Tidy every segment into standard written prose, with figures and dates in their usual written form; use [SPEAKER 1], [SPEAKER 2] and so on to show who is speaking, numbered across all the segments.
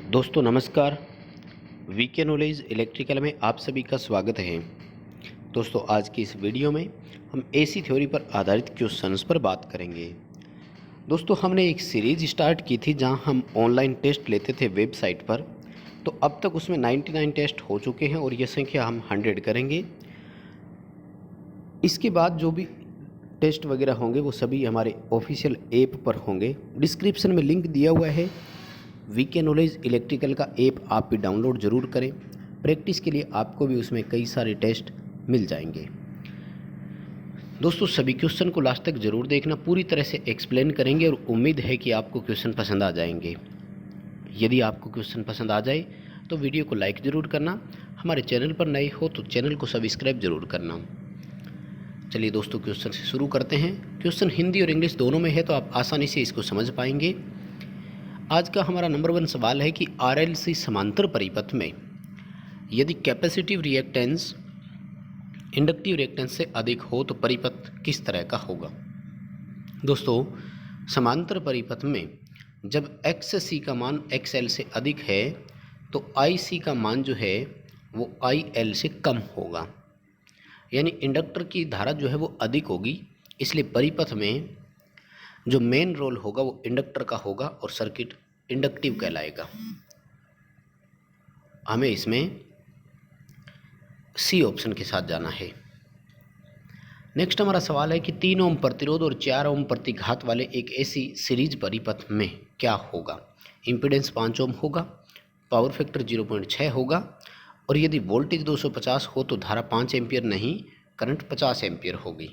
[SPEAKER 1] दोस्तों नमस्कार। VK knowledge electrical में आप सभी का स्वागत है। दोस्तों आज की इस वीडियो में हम एसी थ्योरी पर आधारित क्वेश्चंस पर बात करेंगे। दोस्तों हमने एक सीरीज स्टार्ट की थी जहां हम ऑनलाइन टेस्ट लेते थे वेबसाइट पर। तो अब तक उसमें 99 टेस्ट हो चुके हैं और ये संख्या हम 100 करेंगे। इसके बाद जो भी टेस्ट वगैरह होंगे वो सभी हमारे ऑफिशियल ऐप पर होंगे। डिस्क्रिप्शन में लिंक दिया हुआ है। वीके नॉलेज इलेक्ट्रिकल का ऐप आप भी डाउनलोड ज़रूर करें। प्रैक्टिस के लिए आपको भी उसमें कई सारे टेस्ट मिल जाएंगे। दोस्तों सभी क्वेश्चन को लास्ट तक ज़रूर देखना, पूरी तरह से एक्सप्लेन करेंगे और उम्मीद है कि आपको क्वेश्चन पसंद आ जाएंगे। यदि आपको क्वेश्चन पसंद आ जाए तो वीडियो को लाइक ज़रूर करना। हमारे चैनल पर नए हो तो चैनल को सब्सक्राइब ज़रूर करना। चलिए दोस्तों क्वेश्चन से शुरू करते हैं। क्वेश्चन हिंदी और इंग्लिश दोनों में है तो आप आसानी से इसको समझ पाएंगे। आज का हमारा नंबर 1 सवाल है कि आरएलसी समांतर परिपथ में यदि कैपेसिटिव रिएक्टेंस इंडक्टिव रिएक्टेंस से अधिक हो तो परिपथ किस तरह का होगा। दोस्तों समांतर परिपथ में जब एक्स सी का मान एक्स एल से अधिक है तो आई सी का मान जो है वो आई एल से कम होगा, यानी इंडक्टर की धारा जो है वो अधिक होगी। इसलिए परिपथ में जो मेन रोल होगा वो इंडक्टर का होगा और सर्किट इंडक्टिव कहलाएगा। हमें इसमें सी ऑप्शन के साथ जाना है। नेक्स्ट हमारा सवाल है कि 3 ओम प्रतिरोध और 4 ओम प्रतिघात वाले एक ऐसी सीरीज परिपथ में क्या होगा। इम्पीडेंस 5 ओम होगा, पावर फैक्टर 0.6 होगा और यदि वोल्टेज 250 हो तो धारा 5 एम्पियर नहीं करंट 50 एम्पियर होगी।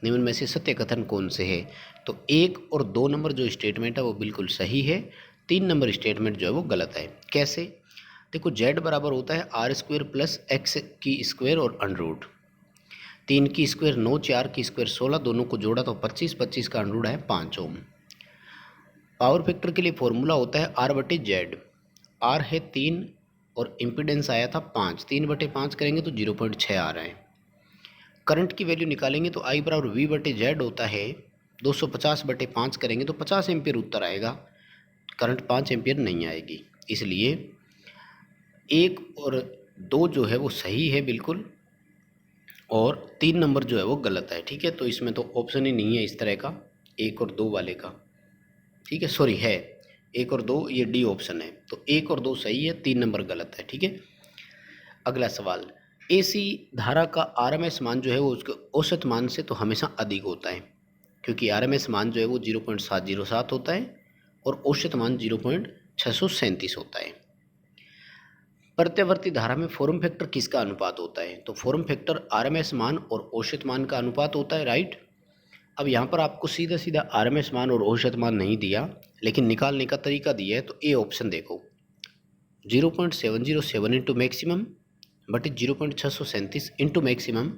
[SPEAKER 1] निम्न में से सत्य कथन कौन से है। तो 1 और 2 नंबर जो स्टेटमेंट है वो बिल्कुल सही है। 3 नंबर स्टेटमेंट जो है वो गलत है। कैसे? देखो z बराबर होता है आर स्क्वायर प्लस एक्स की स्क्वायर और अंडर 3 की स्क्वायर 9, 4 की स्क्वायर 16, दोनों को जोड़ा तो 25, 25 का अंडर है 5 ओम। पावर फैक्टर के लिए फॉर्मूला होता है आर बटे जेड। आर है 3 और इम्पीडेंस आया था 5, 3/5 करेंगे तो 0.6 आ रहा है। करंट की वैल्यू निकालेंगे तो आई बराबर वी बटे जेड होता है। 250/5 करेंगे तो 50 एम्पियर उत्तर आएगा, करंट 5 एम्पियर नहीं आएगी। इसलिए 1 और 2 जो है वो सही है बिल्कुल और 3 नंबर जो है वो गलत है। ठीक है, तो इसमें तो ऑप्शन ही नहीं है इस तरह का 1 और 2 वाले का। ठीक है, सॉरी है 1 और 2, ये डी ऑप्शन है। तो 1 और 2 सही है, 3 नंबर गलत है। ठीक है, अगला सवाल। एसी धारा का आरएमएस मान जो है वो उसके औसत मान से तो हमेशा अधिक होता है, क्योंकि आरएमएस मान जो है वो 0.707 होता है और औसत मान 0.637 होता है। प्रत्यावर्ती धारा में फॉर्म फैक्टर किसका अनुपात होता है। तो फॉर्म फैक्टर आरएमएस मान और औसत मान का अनुपात होता है, राइट। अब यहाँ पर आपको सीधा सीधा आरएमएस मान और औसत मान नहीं दिया, लेकिन निकालने का तरीका दिया है। तो ए ऑप्शन देखो 0.707 into maximum but 0.637 into maximum.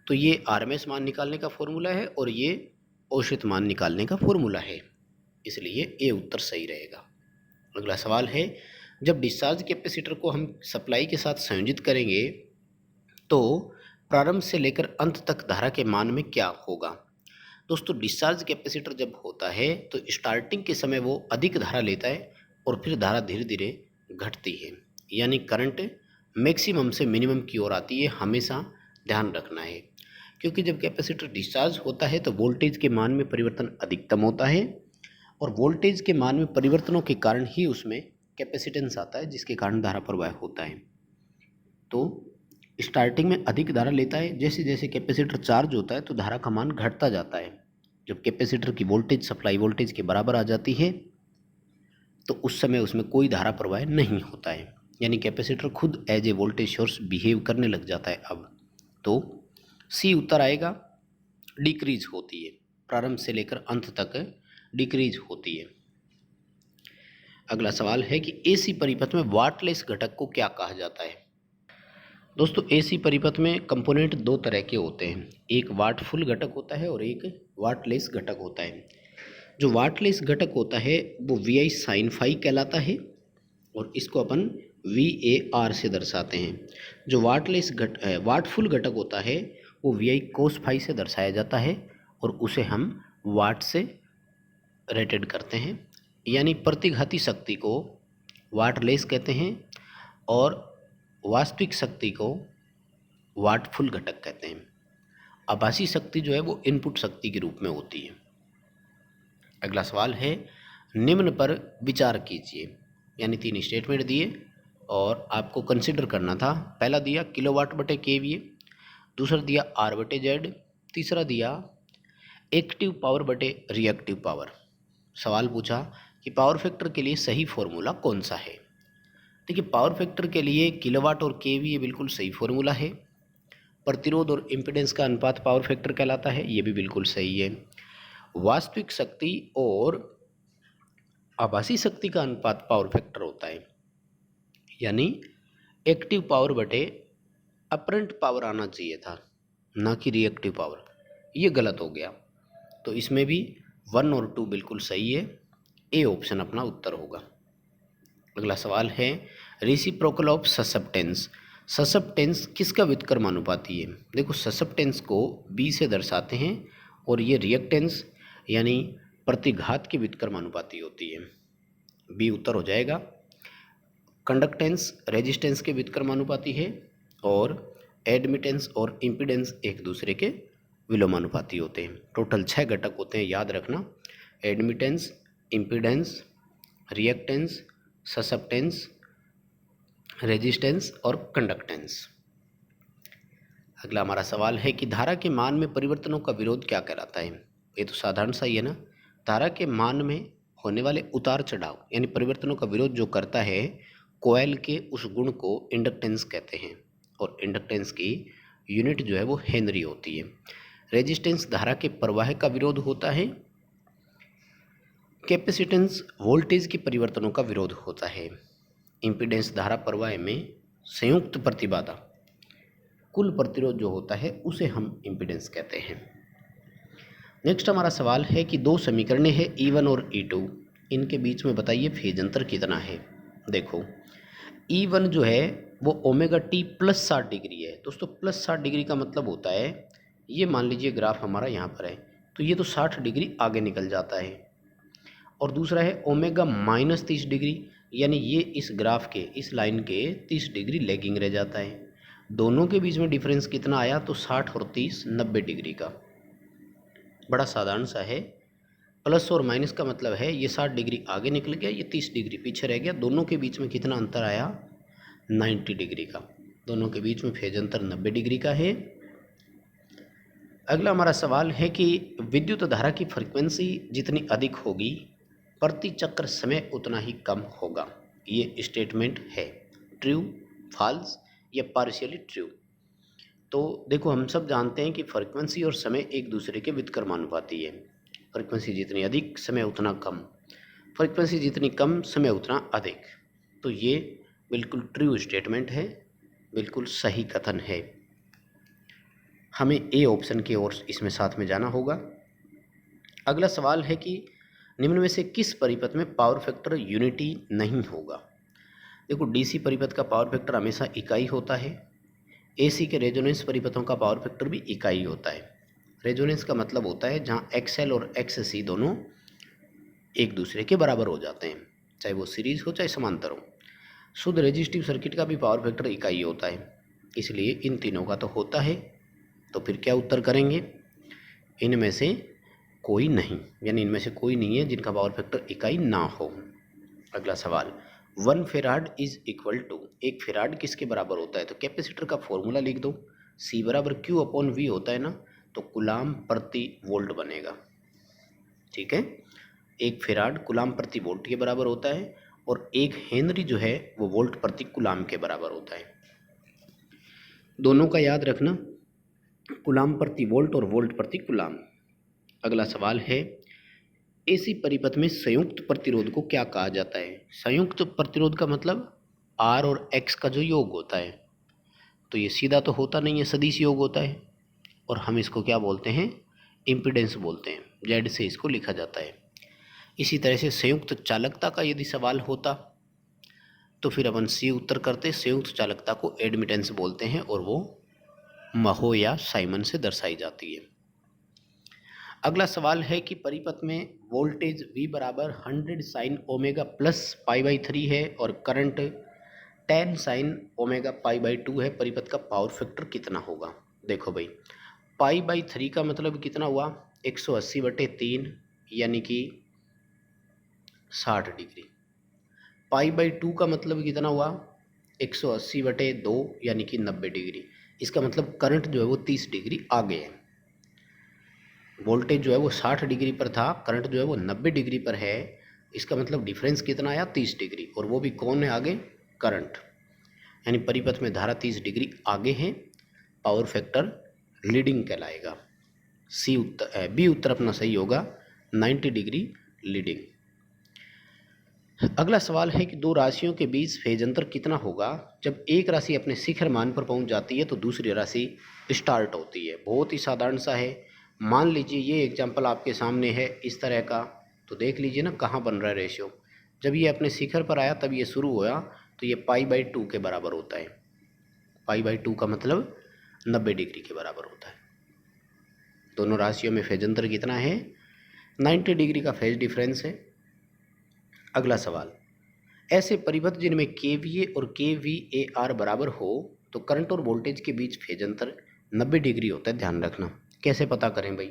[SPEAKER 1] तो ये आरएमएस मान निकालने का फॉर्मूला है और ये औसत मान निकालने का फॉर्मूला है, इसलिए ए उत्तर सही रहेगा। अगला सवाल है, जब डिस्चार्ज कैपेसिटर को हम सप्लाई के साथ संयोजित करेंगे तो प्रारंभ से लेकर अंत तक धारा के मान में क्या होगा। दोस्तों डिस्चार्ज कैपेसिटर जब होता है तो स्टार्टिंग के समय वो अधिक धारा लेता है और फिर धारा धीरे धीरे घटती है, यानी करंट मैक्सिमम से मिनिमम की ओर आती है। हमेशा ध्यान रखना है, क्योंकि जब कैपेसिटर डिस्चार्ज होता है तो वोल्टेज के मान में परिवर्तन अधिकतम होता है और वोल्टेज के मान में परिवर्तनों के कारण ही उसमें कैपेसिटेंस आता है, जिसके कारण धारा प्रवाह होता है। तो स्टार्टिंग में अधिक धारा लेता है, जैसे जैसे कैपेसिटर चार्ज होता है तो धारा का मान घटता जाता है। जब कैपेसिटर की वोल्टेज सप्लाई वोल्टेज के बराबर आ जाती है तो उस समय उसमें कोई धारा प्रवाह नहीं होता है, यानी कैपेसिटर खुद as a voltage source behave करने लग जाता है। अब तो सी उत्तर आएगा, डिक्रीज होती है, प्रारंभ से लेकर अंत तक डिक्रीज होती है। अगला सवाल है कि एसी परिपथ में वाटलेस घटक को क्या कहा जाता है। दोस्तों एसी परिपथ में कंपोनेंट 2 तरह के होते हैं, एक वाटफुल घटक होता है और एक वाटलेस घटक होता है। जो वाटलेस घटक होता है वो VI साइन फाई कहलाता है और इसको अपन VAR से दर्शाते हैं। जो वाटफुल घटक होता है वो VI कोस फाई से दर्शाया जाता है और उसे हम वाट से रेटेड करते हैं, यानी प्रतिघाती शक्ति को वाटलेस कहते हैं, और वास्तविक शक्ति को वाटफुल घटक कहते हैं। आभासी शक्ति जो है वो इनपुट शक्ति के रूप में होती है। अगला सवाल है, निम्न पर विचार कीजिए। यानी 3 स्टेटमेंट दिए और आपको कंसिडर करना था। पहला दिया किलोवाट बटे केवीए, दूसरा दिया आर बटे जेड, तीसरा दिया एक्टिव पावर बटे रिएक्टिव पावर। सवाल पूछा कि पावर फैक्टर के लिए सही फॉर्मूला कौन सा है। देखिए, पावर फैक्टर के लिए किलोवाट और केवीए बिल्कुल सही फॉर्मूला है। प्रतिरोध और इम्पीडेंस का अनुपात पावर फैक्टर कहलाता है, ये भी बिल्कुल सही है। वास्तविक शक्ति और आभासी शक्ति का अनुपात पावर फैक्टर होता है, यानी एक्टिव पावर बटे अपरेंट पावर आना चाहिए था, ना कि रिएक्टिव पावर। ये गलत हो गया, तो इसमें भी 1 और 2 बिल्कुल सही है। ए ऑप्शन अपना उत्तर होगा। अगला सवाल है, रेसिप्रोकल ऑफ ससेप्टेंस। ससेप्टेंस किसका व्युत्क्रमानुपाती है। देखो, ससेप्टेंस को बी से दर्शाते हैं और ये रिएक्टेंस यानी प्रतिघात की व्युत्क्रमानुपाती होती है। बी उत्तर हो जाएगा। कंडक्टेंस रेजिस्टेंस के व्युत्क्रमानुपाती है और एडमिटेंस और इम्पीडेंस एक दूसरे के विलोमानुपाती होते हैं। टोटल 6 घटक होते हैं, याद रखना। Admittance, impedance, reactance, susceptance, resistance और कंडक्टेंस। अगला हमारा सवाल है कि धारा के मान में परिवर्तनों का विरोध क्या कहलाता है। ये तो साधारण सा ही है ना। धारा के मान में होने वाले उतार चढ़ाव यानी परिवर्तनों का विरोध जो करता है, कॉइल के उस गुण को इंडक्टेंस कहते हैं, और इंडक्टेंस की यूनिट जो है वो हेनरी होती है। रेजिस्टेंस धारा के प्रवाह का विरोध होता है। कैपेसिटेंस वोल्टेज के परिवर्तनों का विरोध होता है। इम्पीडेंस धारा प्रवाह में संयुक्त प्रतिबाधा, कुल प्रतिरोध जो होता है उसे हम इम्पीडेंस कहते हैं। नेक्स्ट हमारा सवाल है कि 2 समीकरण है E1 और E2, इनके बीच में बताइए फेज अंतर कितना है। देखो, E1 जो है वो ओमेगा टी प्लस 60 डिग्री है। दोस्तों, प्लस 60 डिग्री का मतलब होता है, ये मान लीजिए ग्राफ हमारा यहाँ पर है, तो ये तो 60 डिग्री आगे निकल जाता है। और दूसरा है ओमेगा माइनस 30 डिग्री, यानी ये इस ग्राफ के, इस लाइन के 30 डिग्री लैगिंग रह जाता है। दोनों के बीच में डिफरेंस कितना आया, तो 60 और 30 90 डिग्री का। बड़ा साधारण सा है। प्लस और माइनस का मतलब है ये 60 डिग्री आगे निकल गया, ये 30 डिग्री पीछे रह गया। दोनों के बीच में कितना अंतर आया, 90 डिग्री का। दोनों के बीच में फेज अंतर 90 डिग्री का है। अगला हमारा सवाल है कि विद्युत धारा की फ्रीक्वेंसी जितनी अधिक होगी, प्रति चक्र समय उतना ही कम होगा। ये स्टेटमेंट है ट्रू, फॉल्स या पार्शियली ट्रू। तो देखो, हम सब जानते हैं कि फ्रीक्वेंसी और समय एक दूसरे के व्युत्क्रमानुपाती है। फ्रीक्वेंसी जितनी अधिक, समय उतना कम। फ्रीक्वेंसी जितनी कम, समय उतना अधिक। तो ये बिल्कुल ट्रू स्टेटमेंट है, बिल्कुल सही कथन है। हमें ए ऑप्शन की ओर इसमें साथ में जाना होगा। अगला सवाल है कि निम्न में से किस परिपथ में पावर फैक्टर यूनिटी नहीं होगा। देखो, डीसी परिपथ का पावर फैक्टर हमेशा इकाई होता है। एसी के रेजोनेंस परिपथों का पावर फैक्टर भी इकाई होता है। रेजोनेंस का मतलब होता है जहाँ एक्सएल और एक्ससी दोनों एक दूसरे के बराबर हो जाते हैं, चाहे वो सीरीज हो चाहे समांतर हो। शुद्ध रेजिस्टिव सर्किट का भी पावर फैक्टर इकाई होता है, इसलिए इन तीनों का तो होता है। तो फिर क्या उत्तर करेंगे, इनमें से कोई नहीं, यानी इनमें से कोई नहीं है जिनका पावर फैक्टर इकाई ना हो। अगला सवाल, 1 farad is equal to, 1 farad किसके बराबर होता है। तो कैपेसिटर का फॉर्मूला लिख दो, C बराबर Q अपॉन V होता है ना, तो कुलाम प्रति वोल्ट बनेगा। ठीक है, 1 फेराड कुलाम प्रति वोल्ट के बराबर होता है, और 1 हेनरी जो है वो वोल्ट प्रति कुलाम के बराबर होता है। दोनों का याद रखना, कुलाम प्रति वोल्ट और वोल्ट प्रति कुलाम। अगला सवाल है, एसी परिपथ में संयुक्त प्रतिरोध को क्या कहा जाता है। संयुक्त प्रतिरोध का मतलब R और X का जो योग होता है। तो ये सीधा तो होता नहीं है, सदिश योग होता है, और हम इसको क्या बोलते हैं, इम्पीडेंस बोलते हैं। Z से इसको लिखा जाता है। इसी तरह से संयुक्त चालकता का यदि सवाल होता तो फिर अपन C उत्तर करते। संयुक्त चालकता को एडमिटेंस बोलते हैं और वो महो या साइमन से दर्शाई जाती है। अगला सवाल है कि परिपथ में वोल्टेज V बराबर 100 साइन ओमेगा प्लस π/3 है और करंट 10 साइन ओमेगा π/2 है। परिपथ का पावर फैक्टर कितना होगा? देखो भाई, π/3 का मतलब कितना हुआ? 180/3 यानी कि 60 डिग्री। π/2 का मतलब कितना हुआ? 180/2 यानी कि 90 डिग्री। इसका मतलब करंट जो है वो 30 डिग्री आगे है। वोल्टेज जो है वो 60 डिग्री पर था, करंट जो है वो 90 डिग्री पर है। इसका मतलब डिफरेंस कितना आया? 30 डिग्री। और वो भी कौन है आगे? करंट। यानी परिपथ में धारा 30 डिग्री आगे है, पावर फैक्टर लीडिंग कहलाएगा। बी उत्तर अपना सही होगा, 90 डिग्री लीडिंग। अगला सवाल है कि दो राशियों के बीच फेज अंतर कितना होगा जब एक राशि अपने शिखर मान पर पहुंच जाती है तो दूसरी राशि स्टार्ट होती है? बहुत ही साधारण सा है। मान लीजिए ये एग्जाम्पल आपके सामने है इस तरह का, तो देख लीजिए ना कहाँ बन रहा है रेशियो। जब ये अपने शिखर पर आया तब ये शुरू हुआ, तो ये π/2 के बराबर होता है। π/2 का मतलब 90 डिग्री के बराबर होता है। दोनों राशियों में फेज अंतर कितना है? 90 डिग्री का फेज डिफरेंस है। अगला सवाल, ऐसे परिपथ जिनमें KVA और kVAR बराबर हो तो करंट और वोल्टेज के बीच फेज अंतर 90 डिग्री होता है। ध्यान रखना। कैसे पता करें भाई?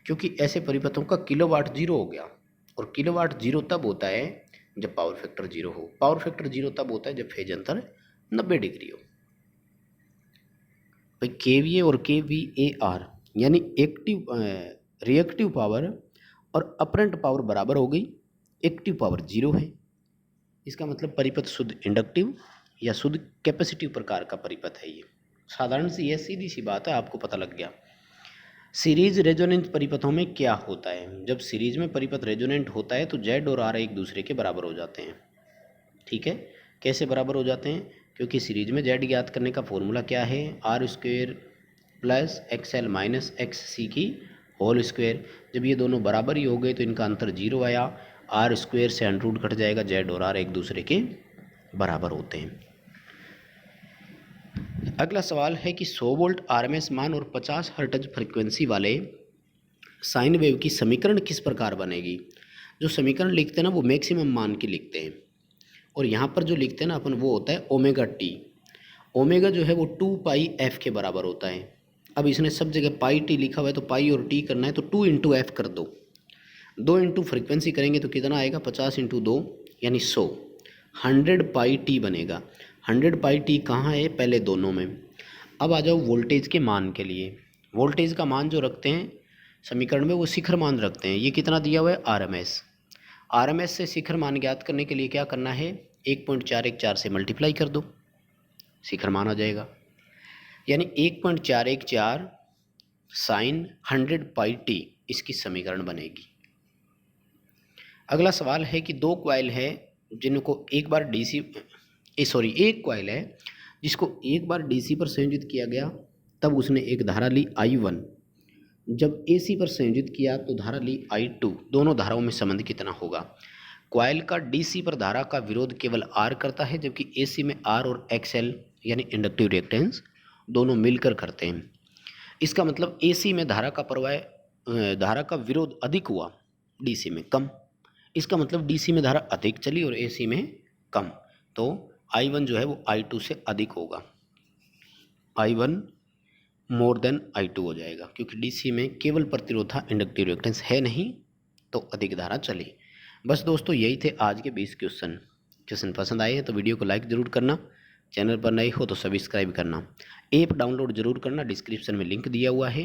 [SPEAKER 1] क्योंकि ऐसे परिपथों का किलोवाट जीरो हो गया, और किलोवाट जीरो तब होता है जब पावर फैक्टर जीरो हो। पावर फैक्टर जीरो तब होता है जब फेज अंतर 90 डिग्री हो। भाई KVA और kVAR यानी एक्टिव रिएक्टिव पावर और अपरेंट पावर बराबर हो गई, एक्टिव पावर जीरो है। इसका मतलब परिपथ शुद्ध इंडक्टिव या शुद्ध कैपेसिटिव प्रकार का परिपथ है। ये साधारण सी है, सीधी सी बात है, आपको पता लग गया। सीरीज रेजोनेंस परिपथों में क्या होता है? जब सीरीज में परिपथ रेजोनेंट होता है तो Z और R एक दूसरे के बराबर हो जाते हैं। ठीक है, कैसे बराबर हो जाते हैं? क्योंकि सीरीज में Z ज्ञात करने का फॉर्मूला क्या है? R² plus XL minus XC की होल स्क्वायर। जब ये दोनों बराबर ही हो गए तो इनका अंतर जीरो आया, R² से अंडर कट जाएगा, Z और R एक दूसरे के बराबर होते हैं। अगला सवाल है कि 100 वोल्ट RMS मान और 50 हर्ट्ज फ्रीक्वेंसी वाले साइन वेव की समीकरण किस प्रकार बनेगी? जो समीकरण लिखते हैं ना वो मैक्सिमम मान की लिखते हैं, और यहाँ पर जो लिखते हैं ना अपन वो होता है ओमेगा टी। ओमेगा जो है वो 2πf के बराबर होता है। अब इसने सब जगह पाई टी लिखा हुआ है तो पाई और टी करना है तो 2 इंटू एफ कर दो। 2 इंटू फ्रिक्वेंसी करेंगे तो कितना आएगा? 50 इंटू 2 यानी 100। 100πt बनेगा। 100πt कहाँ है? पहले दोनों में। अब आ जाओ वोल्टेज के मान के लिए। वोल्टेज का मान जो रखते हैं समीकरण में वो शिखर मान रखते हैं। ये कितना दिया हुआ है? RMS। RMS से शिखर मान ज्ञात करने के लिए क्या करना है? 1.414 से मल्टीप्लाई कर दो, शिखर मान आ जाएगा। यानी 1.414 साइन 100πt इसकी समीकरण बनेगी। अगला सवाल है कि दो कॉइल है जिनको एक कॉइल है जिसको एक बार DC पर संयोजित किया गया तब उसने एक धारा ली I1। जब AC पर संयोजित किया तो धारा ली I2। दोनों धाराओं में संबंध कितना होगा? कॉइल का DC पर धारा का विरोध केवल R करता है, जबकि AC में R और XL यानी इंडक्टिव रिएक्टेंस दोनों मिलकर करते हैं। इसका मतलब AC में धारा का विरोध अधिक हुआ, DC में कम। इसका मतलब DC में धारा अधिक चली और AC में कम, तो I1 जो है वो I2 से अधिक होगा। I1 मोर देन I2 हो जाएगा, क्योंकि DC में केवल प्रतिरोध था, इंडक्टिव रिएक्टेंस है नहीं, तो अधिक धारा चली। बस दोस्तों यही थे आज के 20 क्वेश्चन पसंद आए हैं तो वीडियो को लाइक ज़रूर करना, चैनल पर नए हो तो सब्सक्राइब करना, ऐप डाउनलोड ज़रूर करना, डिस्क्रिप्शन में लिंक दिया हुआ है।